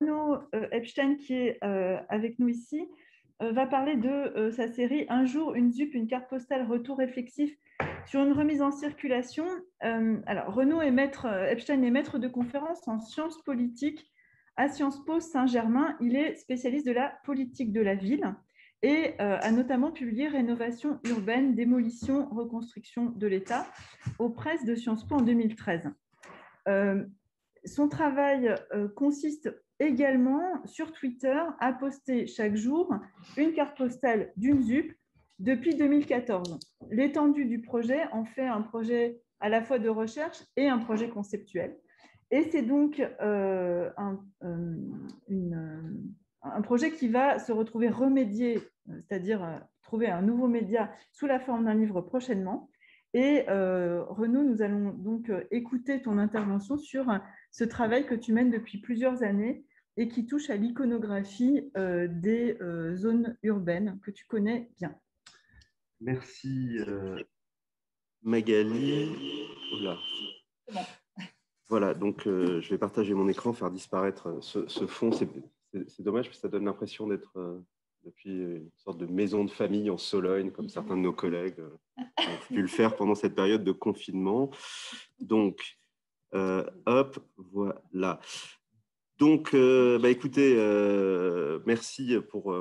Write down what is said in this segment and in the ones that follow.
Renaud Epstein, qui est avec nous ici, va parler de sa série « Un jour, une ZUP, une carte postale, retour réflexif sur une remise en circulation ». Alors, Renaud Epstein est maître de conférence en sciences politiques à Sciences Po Saint-Germain. Il est spécialiste de la politique de la ville et a notamment publié « Rénovation urbaine, démolition, reconstruction de l'État » aux presses de Sciences Po en 2013. Son travail consiste également sur Twitter à poster chaque jour une carte postale d'une ZUP depuis 2014. L'étendue du projet en fait un projet à la fois de recherche et un projet conceptuel. Et c'est donc un projet qui va se retrouver remédié, c'est-à-dire trouver un nouveau média sous la forme d'un livre prochainement. Et Renaud, nous allons donc écouter ton intervention sur ce travail que tu mènes depuis plusieurs années et qui touche à l'iconographie des zones urbaines que tu connais bien. Merci Magali. Oula. Bon. Voilà, donc je vais partager mon écran, faire disparaître ce fond. C'est dommage parce que ça donne l'impression d'être depuis une sorte de maison de famille en Sologne, comme certains de nos collègues ont pu le faire pendant cette période de confinement. Donc, hop, voilà. Donc, écoutez, merci pour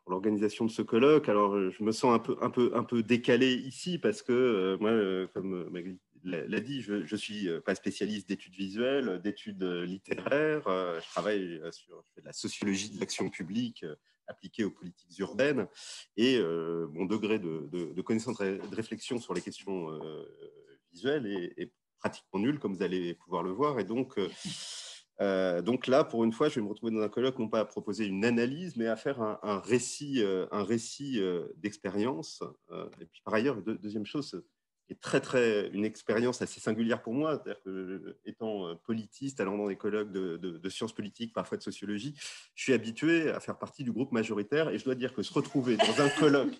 l'organisation de ce colloque. Alors, je me sens un peu décalé ici parce que moi, comme Magali l'a dit, je ne suis pas spécialiste d'études visuelles, d'études littéraires. Je travaille je fais de la sociologie de l'action publique appliquée aux politiques urbaines. Et mon degré de connaissance et de réflexion sur les questions visuelles est pratiquement nul, comme vous allez pouvoir le voir. Et donc là, pour une fois, je vais me retrouver dans un colloque, non pas à proposer une analyse, mais à faire un récit d'expérience. Et puis, par ailleurs, deuxième chose, est une expérience assez singulière pour moi, c'est-à-dire que, étant politiste, allant dans des colloques de sciences politiques, parfois de sociologie, je suis habitué à faire partie du groupe majoritaire, et je dois dire que se retrouver dans un colloque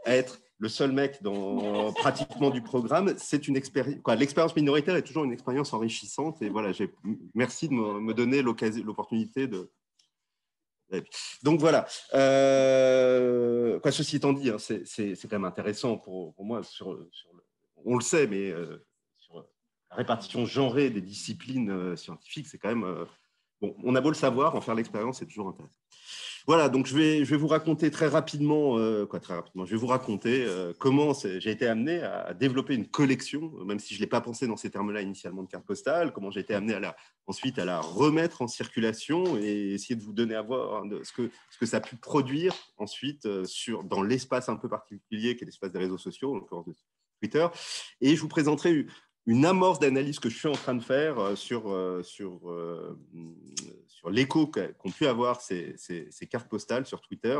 à être le seul mec pratiquement du programme, c'est une expérience. L'expérience minoritaire est toujours une expérience enrichissante, et voilà, merci de me donner l'opportunité de. Donc voilà. Ceci étant dit, hein, c'est quand même intéressant pour moi on le sait, mais sur la répartition genrée des disciplines scientifiques, c'est quand même bon. On a beau le savoir, en faire l'expérience, c'est toujours intéressant. Voilà, donc je vais vous raconter très rapidement, je vais vous raconter comment j'ai été amené à développer une collection, même si je ne l'ai pas pensé dans ces termes-là initialement de cartes postales, comment j'ai été amené ensuite à la remettre en circulation et essayer de vous donner à voir ce que ça a pu produire ensuite dans l'espace un peu particulier qui est l'espace des réseaux sociaux, en l'occurrence de Twitter. Et je vous présenterai une amorce d'analyse que je suis en train de faire sur l'écho qu'ont pu avoir ces cartes postales sur Twitter.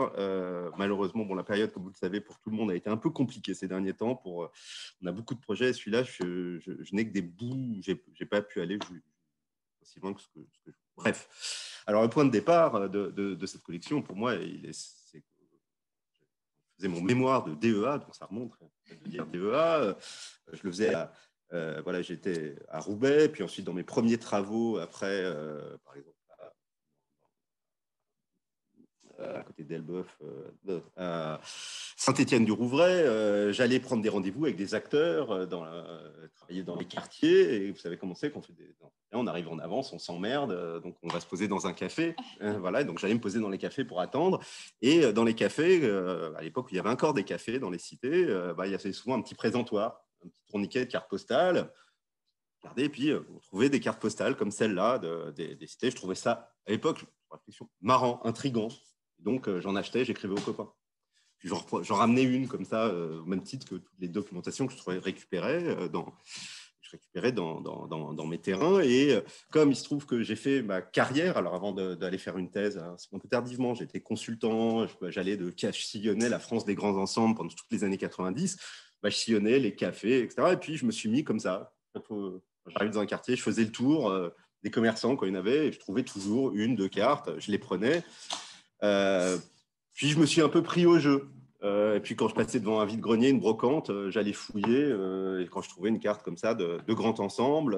Malheureusement, la période, comme vous le savez, pour tout le monde a été un peu compliquée ces derniers temps. On a beaucoup de projets. Celui-là, je n'ai que des bouts. Je n'ai pas pu aller aussi loin que ce que je... Bref. Alors, le point de départ de cette collection, pour moi, je faisais mon mémoire de DEA, donc ça remonte de dire DEA. Je le faisais j'étais à Roubaix, puis ensuite dans mes premiers travaux, après, par exemple, à côté d'Elbeuf, à Saint-Étienne-du-Rouvray, j'allais prendre des rendez-vous avec des acteurs, travailler dans les quartiers, et vous savez comment c'est qu'on fait on arrive en avance, on s'emmerde, donc on va se poser dans un café, voilà, donc j'allais me poser dans les cafés pour attendre, et dans les cafés, à l'époque où il y avait encore des cafés dans les cités, il y avait souvent un petit présentoir, un petit tourniquet de cartes postales. Regardez, et puis on trouvait des cartes postales comme celle-là des cités. Je trouvais ça, à l'époque, marrant, intriguant. Donc j'en achetais, j'écrivais aux copains. Puis j'en ramenais une comme ça, au même titre que toutes les documentations que je récupérais dans mes terrains. Et comme il se trouve que j'ai fait ma carrière, alors avant d'aller faire une thèse, un peu tardivement, j'étais consultant, j'allais je sillonnais la France des grands ensembles pendant toutes les années 90. Je sillonnais les cafés, etc. Et puis je me suis mis comme ça. Quand j'arrivais dans un quartier, je faisais le tour des commerçants quand il y en avait, et je trouvais toujours une, deux cartes, je les prenais. Puis je me suis un peu pris au jeu. Et puis quand je passais devant un vide-grenier, une brocante, j'allais fouiller. Et quand je trouvais une carte comme ça de grand ensemble,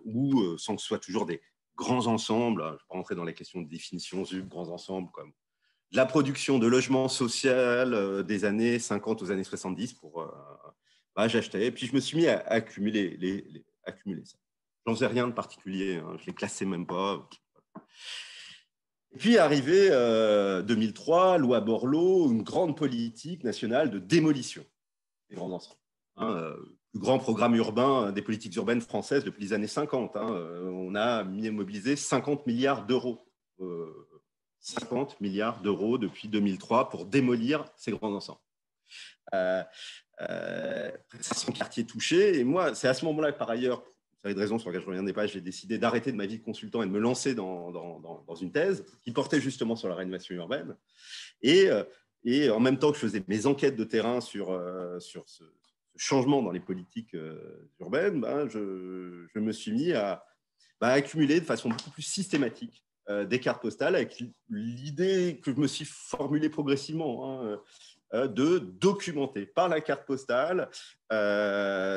ou sans que ce soit toujours des grands ensembles. Je ne vais pas rentrer dans les questions de définition ZUP, grands ensembles, comme la production de logements sociaux des années 50 aux années 70 j'achetais. Et puis, je me suis mis à accumuler ça. J'en faisais rien de particulier. Je ne les classais même pas. Et puis, arrivé 2003, loi Borloo, une grande politique nationale de démolition des grands ensembles. Le grand programme urbain des politiques urbaines françaises depuis les années 50. On a mobilisé 50 milliards d'euros. 50 milliards d'euros depuis 2003 pour démolir ces grands ensembles. 500 quartiers touchés. Et moi, c'est à ce moment-là que, par ailleurs, vous avez de raison sur laquelle je ne reviendrai pas, j'ai décidé d'arrêter de ma vie de consultant et de me lancer dans une thèse qui portait justement sur la rénovation urbaine. Et en même temps que je faisais mes enquêtes de terrain sur ce changement dans les politiques urbaines, je me suis mis à accumuler de façon beaucoup plus systématique des cartes postales avec l'idée que je me suis formulée progressivement de documenter par la carte postale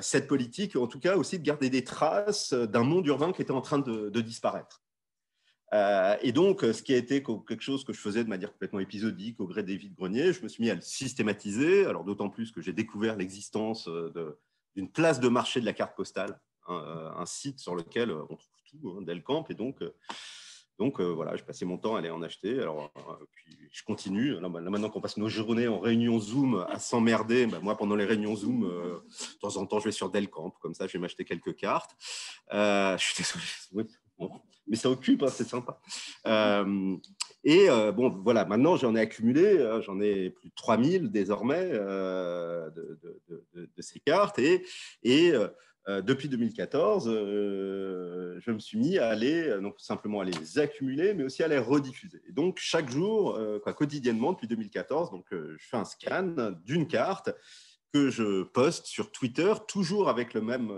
cette politique, en tout cas aussi de garder des traces d'un monde urbain qui était en train de disparaître. Et donc, ce qui a été quelque chose que je faisais de manière complètement épisodique au gré des vides-greniers, je me suis mis à le systématiser, alors d'autant plus que j'ai découvert l'existence d'une place de marché de la carte postale, un site sur lequel on trouve tout, Delcamp, et donc voilà, je passais mon temps à aller en acheter. Alors, puis je continue. Là, maintenant qu'on passe nos journées en réunion Zoom à s'emmerder, moi, pendant les réunions Zoom, de temps en temps, je vais sur Delcamp. Comme ça, je vais m'acheter quelques cartes. Je suis désolé. Oui, bon. Mais ça occupe, c'est sympa. Bon, voilà, maintenant, j'en ai accumulé. J'en ai plus de 3000 désormais de ces cartes. Depuis 2014, je me suis mis à aller, non simplement à les accumuler, mais aussi à les rediffuser. Et donc, chaque jour, quotidiennement, depuis 2014, je fais un scan d'une carte que je poste sur Twitter, toujours avec le même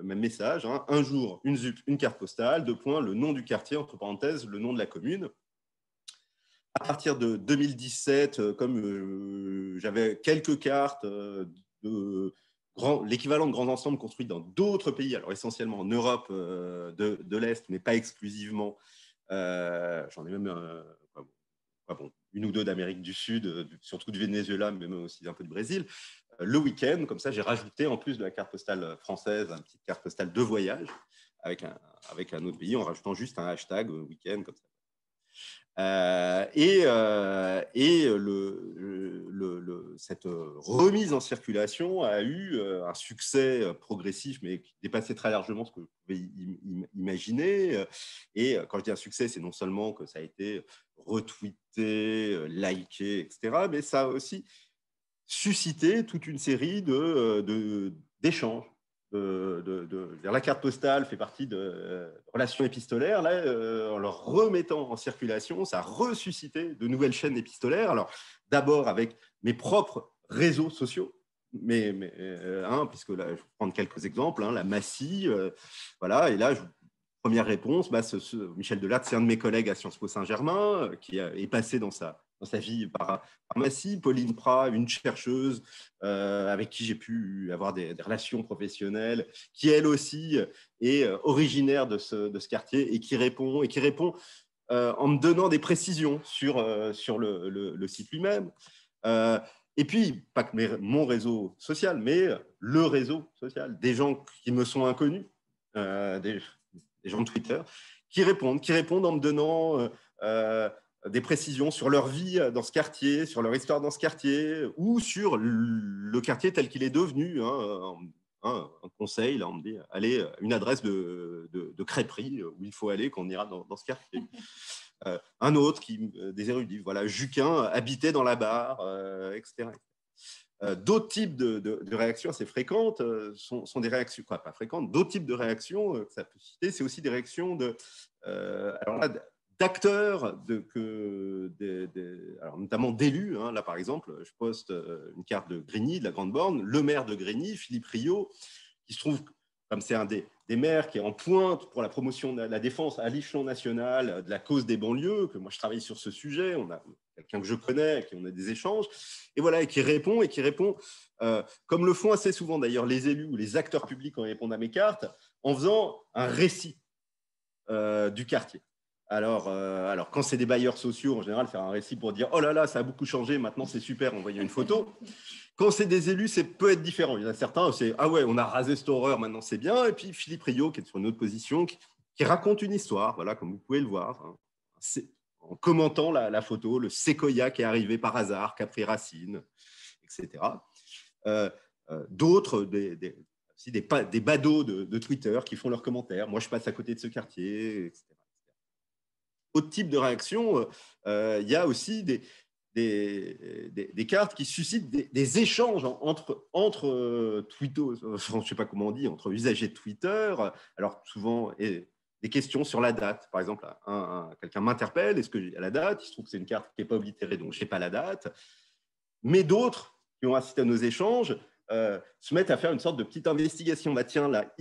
message. Un jour, une ZUP, une carte postale, le nom du quartier, entre parenthèses, le nom de la commune. À partir de 2017, comme j'avais quelques cartes l'équivalent de grands ensembles construits dans d'autres pays, alors essentiellement en Europe de l'Est, mais pas exclusivement. J'en ai même une ou deux d'Amérique du Sud, surtout du Venezuela, mais même aussi un peu de Brésil. Le week-end, comme ça, j'ai rajouté, en plus de la carte postale française, une petite carte postale de voyage avec un autre pays, en rajoutant juste un hashtag week-end, comme ça. Cette remise en circulation a eu un succès progressif, mais qui dépassait très largement ce que je pouvais imaginer. Et quand je dis un succès, c'est non seulement que ça a été retweeté, liké, etc., mais ça a aussi suscité toute une série d'échanges. La carte postale fait partie de relations épistolaires. Là, en leur remettant en circulation, ça a ressuscité de nouvelles chaînes épistolaires. Alors, d'abord avec mes propres réseaux sociaux, puisque là, je vais prendre quelques exemples. La Massy, voilà. Et là, première réponse, Michel Delatte, c'est un de mes collègues à Sciences Po Saint-Germain, qui est passé dans sa vie par Massy. Pauline Prat, une chercheuse avec qui j'ai pu avoir des relations professionnelles, qui elle aussi est originaire de ce quartier et qui répond en me donnant des précisions sur le site lui-même. Et puis, pas que mon réseau social, mais le réseau social, des gens qui me sont inconnus, des gens de Twitter, qui répondent en me donnant des précisions sur leur vie dans ce quartier, sur leur histoire dans ce quartier, ou sur le quartier tel qu'il est devenu. Un conseil, là, on me dit, allez, une adresse de crêperie où il faut aller quand on ira dans ce quartier. Un autre, des érudits, voilà, Juquin habitait dans la Barre, etc. D'autres types de réactions assez fréquentes sont des réactions, pas fréquentes, d'autres types de réactions que ça peut citer, c'est aussi des réactions d'acteurs, alors notamment d'élus. Là, par exemple, je poste une carte de Grigny, de la Grande Borne, le maire de Grigny, Philippe Rio, qui se trouve, comme c'est un des maires qui est en pointe pour la promotion de la défense à l'échelon national de la cause des banlieues, que moi je travaille sur ce sujet, on a quelqu'un que je connais, avec qui on a des échanges, et voilà, et qui répond, comme le font assez souvent d'ailleurs les élus ou les acteurs publics quand ils répondent à mes cartes, en faisant un récit du quartier. Alors, quand c'est des bailleurs sociaux, en général, faire un récit pour dire « Oh là là, ça a beaucoup changé, maintenant c'est super, envoyez une photo ». Quand c'est des élus, ça peut être différent. Il y en a certains, c'est « Ah ouais, on a rasé cette horreur, maintenant c'est bien ». Et puis Philippe Rio, qui est sur une autre position, qui raconte une histoire, voilà, comme vous pouvez le voir, hein, en commentant la photo, le séquoia qui est arrivé par hasard, qui a pris racine, etc. D'autres, aussi des badauds de Twitter qui font leurs commentaires. Moi, je passe à côté de ce quartier, etc. Autre type de réaction, il y a aussi des cartes qui suscitent des échanges entre Twitter, je ne sais pas comment on dit, entre usagers de Twitter. Alors, souvent, des questions sur la date. Par exemple, quelqu'un m'interpelle, est-ce que j'ai la date? Il se trouve que c'est une carte qui n'est pas oblitérée, donc je n'ai pas la date. Mais d'autres qui ont assisté à nos échanges se mettent à faire une sorte de petite investigation. Bah, tiens, là,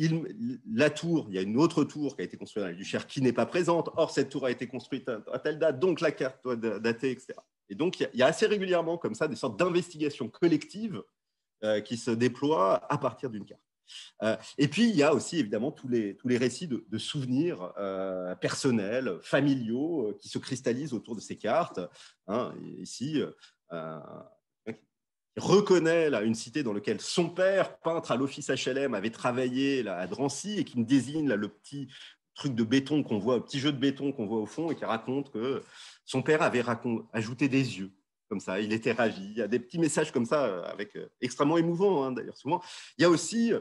la tour, il y a une autre tour qui a été construite dans la Duchère qui n'est pas présente. Or, cette tour a été construite à telle date, donc la carte doit dater, etc. Et donc, il y a assez régulièrement comme ça des sortes d'investigations collectives qui se déploient à partir d'une carte. Et puis, il y a aussi évidemment tous les récits de souvenirs personnels, familiaux, qui se cristallisent autour de ces cartes. Hein, ici, reconnaît là, une cité dans laquelle son père, peintre à l'office HLM, avait travaillé là, à Drancy et qui me désigne là, le petit truc de béton qu'on voit, le petit jeu de béton qu'on voit au fond et qui raconte que son père avait ajouté des yeux. Comme ça, il était ravi. Il y a des petits messages comme ça, extrêmement émouvants, hein, d'ailleurs, souvent. Il y a aussi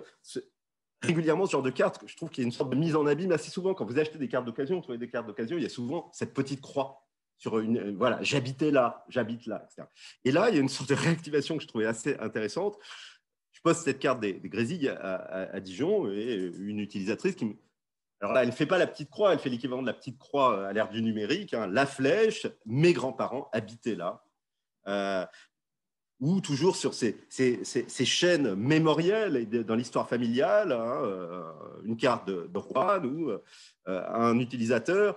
régulièrement ce genre de cartes, que je trouve qu'il y a une sorte de mise en abîme assez souvent. Quand vous achetez des cartes d'occasion, vous trouvez des cartes d'occasion, il y a souvent cette petite croix sur voilà, j'habitais là, j'habite là, etc. Et là, il y a une sorte de réactivation que je trouvais assez intéressante. Je poste cette carte des Grésilles à Dijon et une utilisatrice qui me... Alors là, elle ne fait pas la petite croix, elle fait l'équivalent de la petite croix à l'ère du numérique. Hein, la flèche, mes grands-parents habitaient là. Ou toujours sur ces chaînes mémorielles dans l'histoire familiale, hein, une carte de Rouen où un utilisateur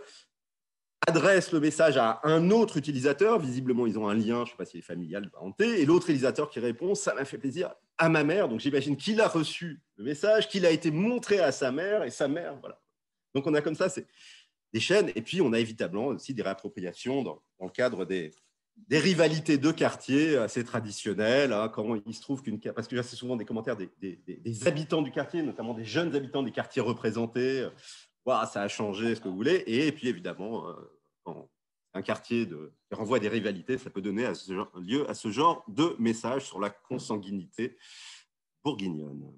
adresse le message à un autre utilisateur, visiblement ils ont un lien, je ne sais pas s'il est familial, de parenté, et l'autre utilisateur qui répond « ça m'a fait plaisir à ma mère », donc j'imagine qu'il a reçu le message, qu'il a été montré à sa mère, et sa mère, voilà. Donc on a comme ça des chaînes, et puis on a évidemment aussi des réappropriations dans le cadre des rivalités de quartier assez traditionnelles, hein, quand il se trouve parce que là c'est souvent des commentaires des habitants du quartier, notamment des jeunes habitants des quartiers représentés, wow, ça a changé, ce que vous voulez, et puis évidemment, quand un quartier qui renvoie à des rivalités, ça peut donner lieu à ce genre de message sur la consanguinité bourguignonne.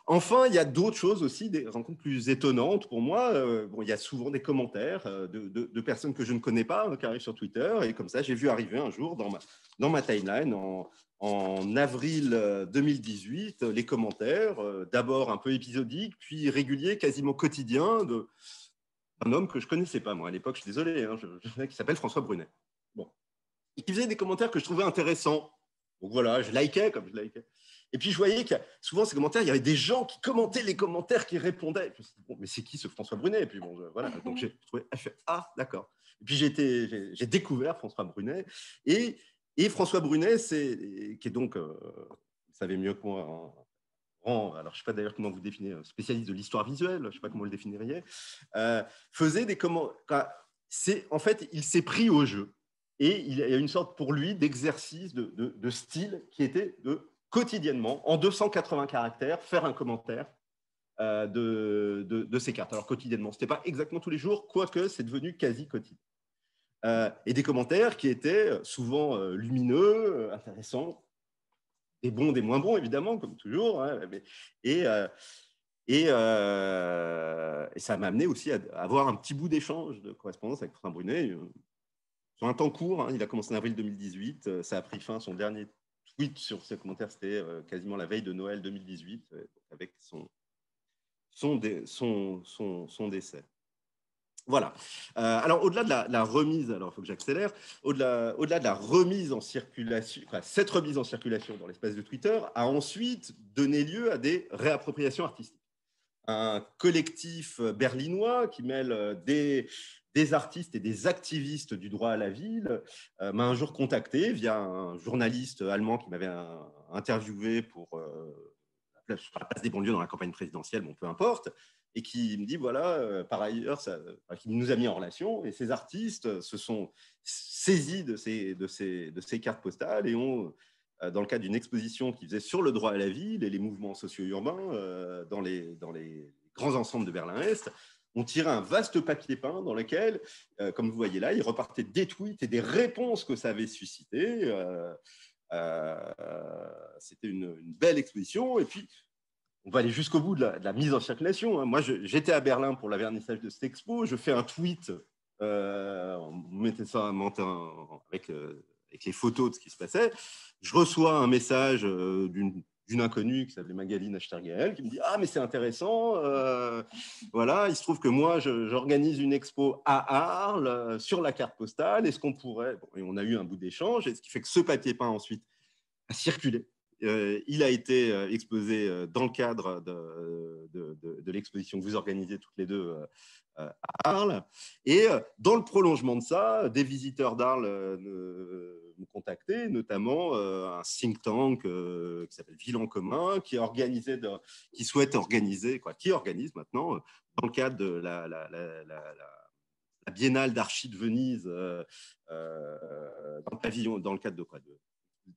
Enfin, il y a d'autres choses aussi, des rencontres plus étonnantes pour moi. Bon, il y a souvent des commentaires de personnes que je ne connais pas qui arrivent sur Twitter. Et comme ça, j'ai vu arriver un jour dans ma timeline, en avril 2018, les commentaires, d'abord un peu épisodiques, puis réguliers, quasiment quotidiens, d'un homme que je ne connaissais pas, moi, à l'époque. Je suis désolé, hein, qui s'appelle François Brunet. Bon. Et qui faisait des commentaires que je trouvais intéressants. Donc voilà, je likais comme je likais. Et puis je voyais que souvent ces commentaires, il y avait des gens qui commentaient les commentaires, qui répondaient. Je me suis dit, bon, mais c'est qui ce François Brunet? Et puis bon, voilà. Donc j'ai trouvé, d'accord. Et puis j'ai découvert François Brunet. Et François Brunet, qui est donc, vous savez mieux que moi, alors je ne sais pas d'ailleurs comment vous définissez, spécialiste de l'histoire visuelle, je ne sais pas comment vous le définiriez, faisait des commentaires. En fait, il s'est pris au jeu. Et il y a une sorte, pour lui, d'exercice de style qui était de quotidiennement, en 280 caractères, faire un commentaire de ces cartes. Alors quotidiennement, ce n'était pas exactement tous les jours, quoique c'est devenu quasi quotidien. Et des commentaires qui étaient souvent lumineux, intéressants, des bons, des moins bons, évidemment, comme toujours. Hein, et ça m'a amené aussi à avoir un petit bout d'échange, de correspondance avec François Brunet, sur un temps court. Hein, il a commencé en avril 2018, ça a pris fin, son dernier tweet sur ce commentaire, c'était quasiment la veille de Noël 2018, avec son décès. Voilà. Alors, au-delà de la remise, alors il faut que j'accélère, au-delà de la remise en circulation, cette remise en circulation dans l'espace de Twitter a ensuite donné lieu à des réappropriations artistiques. Un collectif berlinois qui mêle des artistes et des activistes du droit à la ville m'a un jour contacté via un journaliste allemand qui m'avait interviewé pour la place des banlieues dans la campagne présidentielle, bon, peu importe. et qui me dit, voilà, par ailleurs, qui nous a mis en relation, et ces artistes se sont saisis de ces cartes postales et ont, dans le cadre d'une exposition qui faisait sur le droit à la ville et les mouvements socio-urbains dans les grands ensembles de Berlin-Est, ont tiré un vaste papier peint dans lequel, comme vous voyez là, il repartait des tweets et des réponses que ça avait suscité. C'était une belle exposition. Et puis, on va aller jusqu'au bout de la mise en circulation. Moi, j'étais à Berlin pour la vernissage de cette expo. Je fais un tweet, on mettait ça avec les photos de ce qui se passait. Je reçois un message d'une inconnue qui s'appelait Magali Nachtergael qui me dit « Ah, mais c'est intéressant. Voilà, il se trouve que moi, j'organise une expo à Arles sur la carte postale. Est-ce qu'on pourrait… » Bon, et on a eu un bout d'échange, et ce qui fait que ce papier peint ensuite a circulé. Il a été exposé dans le cadre de l'exposition que vous organisez toutes les deux à Arles. Et dans le prolongement de ça, des visiteurs d'Arles m'ont contacté, notamment un think tank qui s'appelle Ville en commun, qui organise maintenant, dans le cadre de la Biennale d'Archi de Venise, dans le cadre de quoi,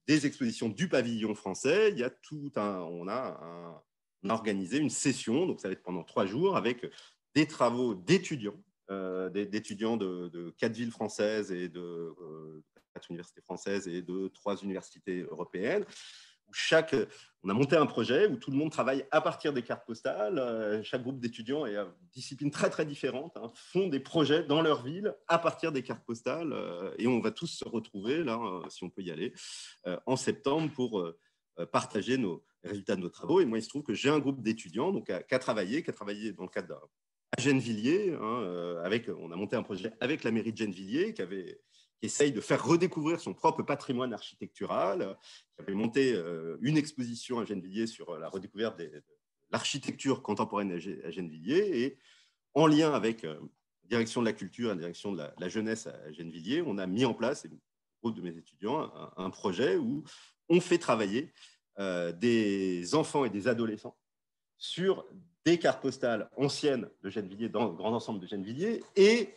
des expositions du pavillon français. Il y a on a organisé une session, donc ça va être pendant 3 jours, avec des travaux d'étudiants, d'étudiants de 4 villes françaises et de 4 universités françaises et de 3 universités européennes. On a monté un projet où tout le monde travaille à partir des cartes postales. Chaque groupe d'étudiants et disciplines très, très différentes font des projets dans leur ville à partir des cartes postales. Et on va tous se retrouver, là, si on peut y aller, en septembre pour partager nos résultats de nos travaux. Et moi, il se trouve que j'ai un groupe d'étudiants qui a travaillé dans le cadre à Gennevilliers. On a monté un projet avec la mairie de Gennevilliers qui essaye de faire redécouvrir son propre patrimoine architectural, qui avait monté une exposition à Gennevilliers sur la redécouverte de l'architecture contemporaine à Gennevilliers. Et en lien avec la direction de la culture et la direction de la jeunesse à Gennevilliers, on a mis en place, et le groupe de mes étudiants, un projet où on fait travailler des enfants et des adolescents sur des cartes postales anciennes de Gennevilliers, dans le grand ensemble de Gennevilliers, et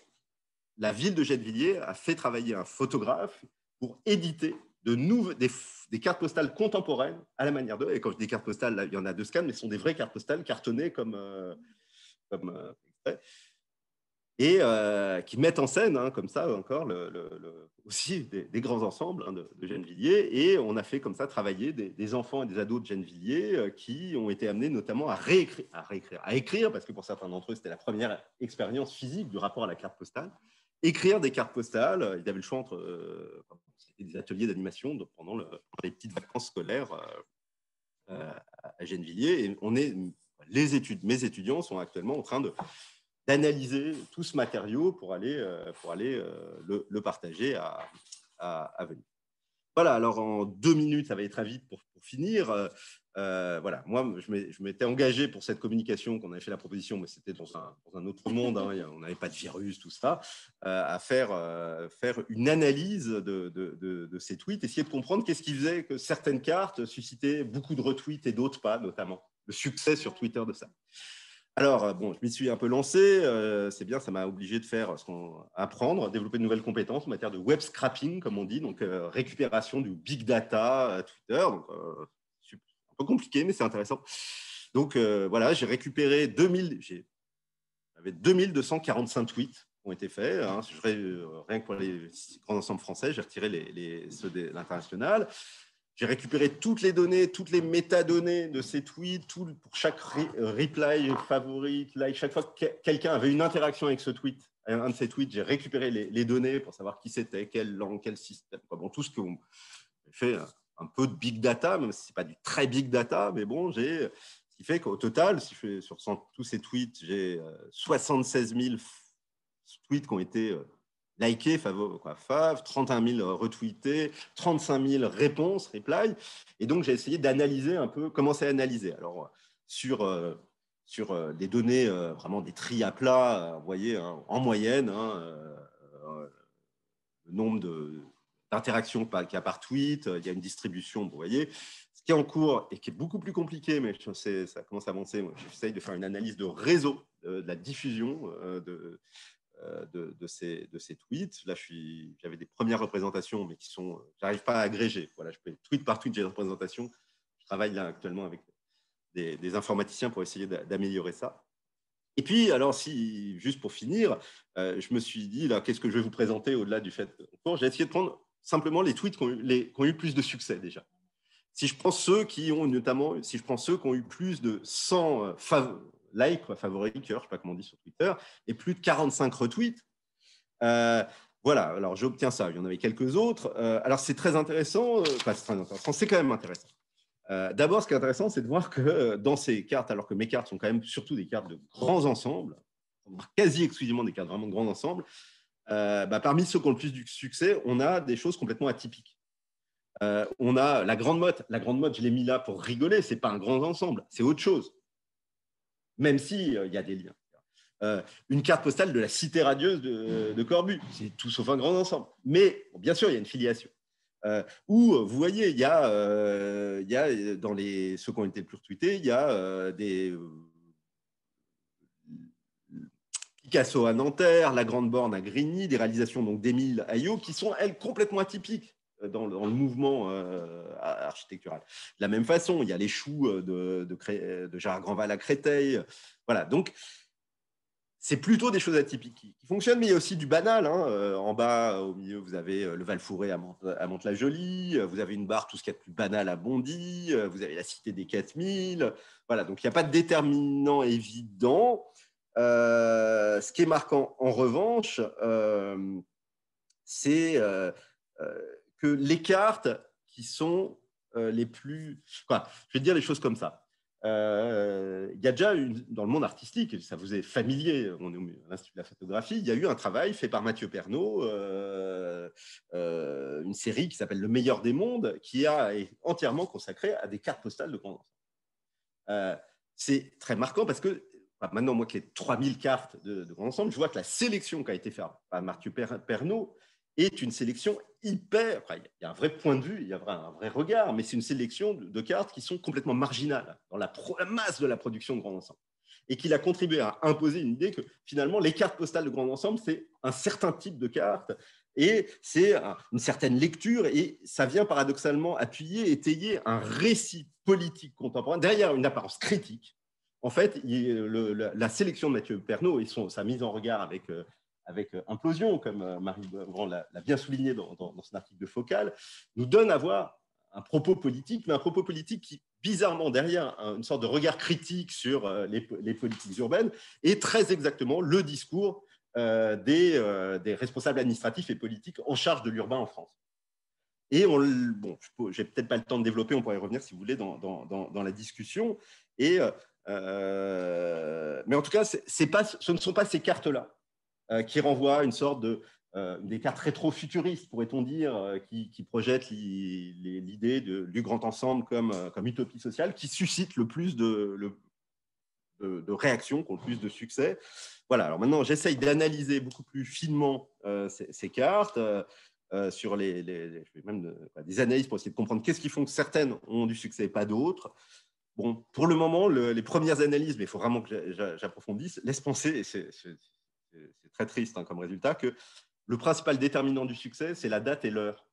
la ville de Gennevilliers a fait travailler un photographe pour éditer des cartes postales contemporaines à la manière d'eux. Et quand je dis cartes postales, là, il y en a 2 scans, mais ce sont des vraies cartes postales cartonnées comme et qui mettent en scène, comme ça encore, aussi des grands ensembles de Gennevilliers. Et on a fait comme ça travailler des enfants et des ados de Gennevilliers qui ont été amenés notamment à écrire, parce que pour certains d'entre eux, c'était la première expérience physique du rapport à la carte postale. Écrire des cartes postales. Ils avaient le choix entre c'était des ateliers d'animation pendant les petites vacances scolaires à Gennevilliers. Et mes étudiants sont actuellement en train d'analyser tout ce matériau pour aller le partager à venir. Voilà, alors en 2 minutes, ça va être très vite pour finir. Voilà, moi, je m'étais engagé pour cette communication, qu'on avait fait la proposition, mais c'était dans un autre monde, on n'avait pas de virus, tout ça, à faire une analyse de ces tweets, essayer de comprendre qu'est-ce qui faisait que certaines cartes suscitaient beaucoup de retweets et d'autres pas, notamment le succès sur Twitter de ça. Alors, bon, je m'y suis un peu lancé, c'est bien, ça m'a obligé de faire apprendre, développer de nouvelles compétences en matière de web scrapping, comme on dit, donc récupération du big data Twitter, donc un peu compliqué, mais c'est intéressant. Donc voilà, j'ai récupéré 2245 tweets qui ont été faits, rien que pour les grands ensembles français, j'ai retiré ceux de l'international. J'ai récupéré toutes les données, toutes les métadonnées de ces tweets, pour chaque reply, favorite, like, chaque fois que quelqu'un avait une interaction avec ce tweet, un de ces tweets, j'ai récupéré les données pour savoir qui c'était, quelle langue, quel système. Bon, tout ce qu'on fait, un peu de big data, même si ce n'est pas du très big data, mais bon, ce qui fait qu'au total, si je fais sur tous ces tweets, j'ai 76 000 tweets qui ont été likés, fav, 31 000 retweetés, 35 000 réponses, reply. Et donc, j'ai essayé d'analyser un peu comment c'est analysé. Alors, sur des données, vraiment des tris à plat, vous voyez, en moyenne, le nombre d'interactions qu'il y a par tweet, il y a une distribution, vous voyez. qui est en cours et qui est beaucoup plus compliqué, mais ça commence à avancer. Moi, j'essaye de faire une analyse de réseau de la diffusion de ces tweets. Là, j'avais des premières représentations, mais je n'arrive pas à agréger. Voilà, je peux tweet par tweet, j'ai des représentations. Je travaille là actuellement avec des informaticiens pour essayer d'améliorer ça. Et puis, alors, juste pour finir, je me suis dit, là, qu'est-ce que je vais vous présenter au-delà du fait j'ai essayé de prendre simplement les tweets qui ont eu plus de succès déjà. Si je prends ceux qui ont eu plus de 100 likes, favoris, cœur, je ne sais pas comment on dit sur Twitter, et plus de 45 retweets, voilà, alors j'obtiens ça. Il y en avait quelques autres. Alors, c'est très intéressant. C'est quand même intéressant. D'abord, ce qui est intéressant, c'est de voir que dans ces cartes, alors que mes cartes sont quand même surtout des cartes de grands ensembles, quasi exclusivement des cartes vraiment de grands ensembles, parmi ceux qui ont le plus du succès, on a des choses complètement atypiques. On a la grande motte. La grande motte, je l'ai mis là pour rigoler, ce n'est pas un grand ensemble, c'est autre chose, même s'il y a des liens. Une carte postale de la cité radieuse de Corbu, c'est tout sauf un grand ensemble. Mais bon, bien sûr, il y a une filiation. Où vous voyez, il y a dans ceux qui ont été le plus retweetés, il y a des Picasso à Nanterre, la Grande Borne à Grigny, des réalisations donc d'Émile Aillot qui sont, elles, complètement atypiques dans le mouvement architectural. De la même façon, il y a les choux de Gérard Grandval à Créteil. Voilà, donc c'est plutôt des choses atypiques qui fonctionnent, mais il y a aussi du banal. En bas, au milieu, vous avez le Val-Fouré à Mantes-la-Jolie, vous avez une barre, tout ce qu'il y a de plus banal à Bondy, vous avez la Cité des 4000. Voilà, donc il n'y a pas de déterminant évident. Ce qui est marquant, en revanche, c'est que les cartes qui sont les plus... je vais dire les choses comme ça. Il y a déjà dans le monde artistique, ça vous est familier, on est à l'Institut de la photographie, il y a eu un travail fait par Mathieu Pernaut, une série qui s'appelle Le meilleur des mondes, qui est entièrement consacrée à des cartes postales de grand ensemble. C'est très marquant parce que maintenant, moi qui ai 3000 cartes de grand ensemble, je vois que la sélection qui a été faite par Mathieu Pernaut est une sélection hyper... il y a un vrai point de vue, il y a un vrai regard, mais c'est une sélection de cartes qui sont complètement marginales dans la masse de la production de grand ensemble. Et qu'il a contribué à imposer une idée que finalement, les cartes postales de grand ensemble, c'est un certain type de cartes et c'est une certaine lecture et ça vient paradoxalement appuyer, étayer un récit politique contemporain derrière une apparence critique. En fait, la sélection de Mathieu Pernaut et sa mise en regard avec Implosion, comme Marie Grand l'a bien souligné dans son article de Focal, nous donne à voir un propos politique, mais un propos politique qui, bizarrement, derrière une sorte de regard critique sur les politiques urbaines, est très exactement le discours des responsables administratifs et politiques en charge de l'urbain en France. Et j'ai peut-être pas le temps de développer, on pourrait y revenir si vous voulez dans la discussion. Mais en tout cas, ce ne sont pas ces cartes-là qui renvoient à une sorte des cartes rétro-futuristes, pourrait-on dire, qui projettent l'idée du grand ensemble comme utopie sociale, qui suscite le plus de réactions, qui ont le plus de succès. Voilà, alors maintenant, j'essaye d'analyser beaucoup plus finement ces cartes. Sur je fais même des analyses pour essayer de comprendre qu'est-ce qui font que certaines ont du succès et pas d'autres. Bon, pour le moment, les premières analyses, mais il faut vraiment que j'approfondisse, laissent penser, et c'est très triste comme résultat, que le principal déterminant du succès, c'est la date et l'heure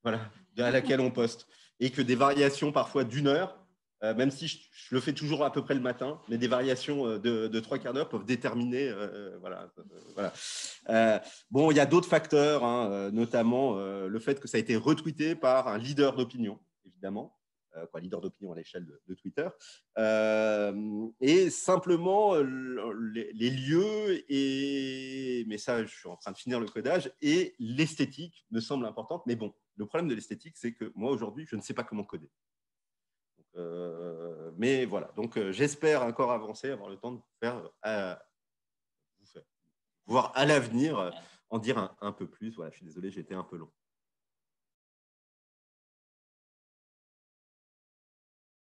à laquelle on poste. Et que des variations parfois d'une heure, même si je le fais toujours à peu près le matin, mais des variations de 3/4 d'heure peuvent déterminer. Bon, il y a d'autres facteurs, notamment le fait que ça a été retweeté par un leader d'opinion, évidemment. Leader d'opinion à l'échelle de Twitter. Et simplement, les lieux, mais ça, je suis en train de finir le codage, et l'esthétique me semble importante. Mais bon, le problème de l'esthétique, c'est que moi, aujourd'hui, je ne sais pas comment coder. Mais voilà, donc j'espère encore avancer, avoir le temps de pouvoir à l'avenir en dire un peu plus. Voilà, je suis désolé, j'ai été un peu long.